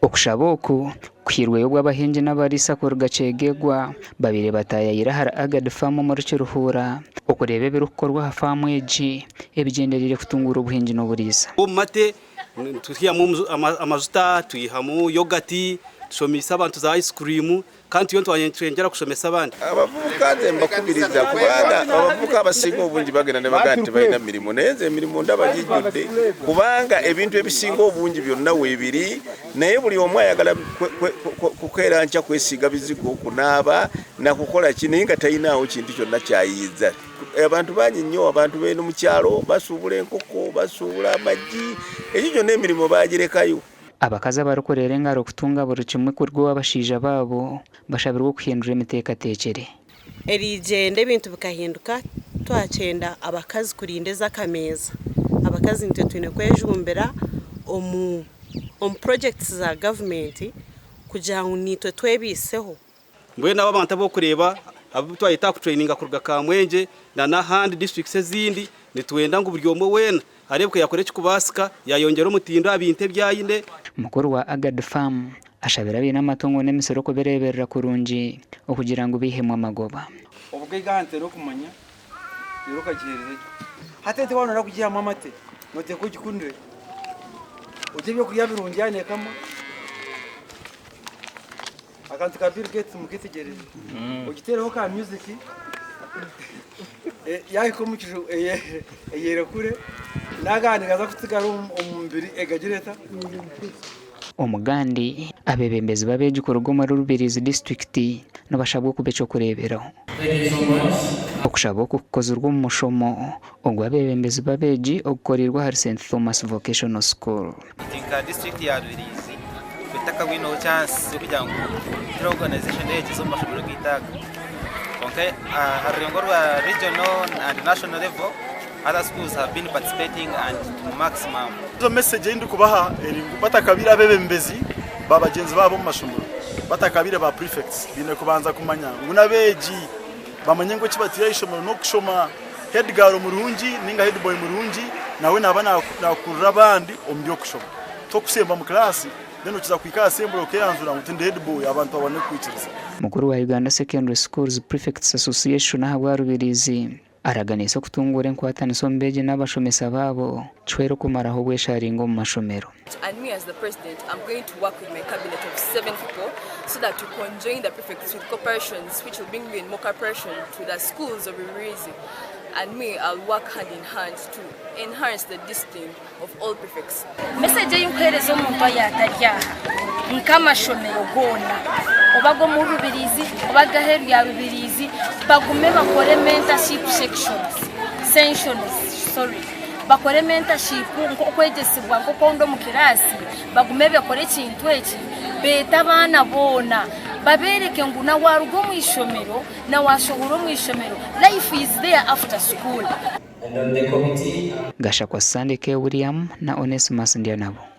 okushaboku kwirwe y'obw'abahingi n'abarisa kurugacegegwa babire batayayira hari Agad Farm muri Kiruhura okureba ebirukukorwa ha farm egi ebigenderire kutungura obuhingi n'oburisa mate tuhiyamu amazuta tuyihamu yogati tushomisa abantu za ice cream kandi iyo twanyengera kushomesa abandi abavuka mbakubiriza kubanga abavuka abasinga obungi bagenda ne bagati bayina mirimo neze mirimo ndabagijjudde kubanga ebintu ebisinga obungi byonna webiri naye buli omwe ayagala kukera ncha kwesiga bizigo kunaaba na kukola kininga tayinaawo kintu kyonna kyayiza abantu banyi nnyo abantu bene mu kyalo basuubula enkoko basuubula amagi ekyo kyonna emirimo bagirekayo abakazi abarukorera engaro kutunga buri kimwe kurwa abashija babo bashabirwa kuhindura imiteekateekere erijende ebintu bikahinduka twacenda abakazi kurindeza akameza abakazi nitwe twine kwejumbira omu projects za government kugira ngo nitwe twebiseho mbwe nabo abantu abo kureba abo twayita ku training akuruga Kamwenje na n'ahandi districts ezindi nitwenda ngo buri omwe wena arebwe yakore kikubasika yayongera umutindo abinte byayine mukuru wa Agad Farm ashabira bina amatongo n'emisoro ko bereberera kurungi okugira ngo bihemwe amagoba ubwigante no kumanya yiruka gihereze hatete wana no kugira amate note ko gikundire uje byo kurya birungi yane kama akantu ka Bill Gates mukitegereze ugitereho ka music yako mukije yera kure nagani gaza kutigara umumbiri egagireta omugandi abebembezi babeji ku rugo muri Rubirizi district nabashabwo kubecho kureberaho okushabwo kukoza urwo mu mushomo ogwa abebembezi babeji okukorirwa hari St Thomas Vocational School tinka district ya Rubirizi bitaka wino chance kugira ngo organization yeje zo mashobora gitaga okay arengorwa regional and national level other schools have been participating and to maximum the message indi kubaha batakabira bebembezi babagenzi babo mu mashomero batakabira ba prefects bine kubanza kumanya ngunabeji bamanye ngo kibatira ishomero no kushoma head girl mu rungi ninga head boy mu rungi nawe nabana nakurura abandi ombyo kushoma to kusemba mu class deno kiza kwika sembro keyanzura ngo tinde head boy abantu babone kwikiriza mukuru wa Uganda Secondary Schools Prefects Association ahabwa Rubirizi araganisa kutungura enkwataniso mbeje n'abashomesa babo chwero kumaraho bwesharingo mu mashomero. And me as the president, I'm going to work with my cabinet of 7 people so that we conjoin the prefects with corporations which will bring in more cooperation to the schools of Rubirizi. And me, I'll work hand in hand to enhance the discipline of all prefects. Message y'ukuhereza umuntu yatarya nkama shomero gona obago mu Rubirizi obaga heru ya Rubirizi bagume bakore mentorship bakore mentorship nko kwegesibwa nko kondo mu kirasi bagume bakore kintu eki beta bana bona babereke nguna warugo mu ishomero na washohuro mu ishomero life is there after school. Gasha kwa Sandike William na Onesimus Ndianabo.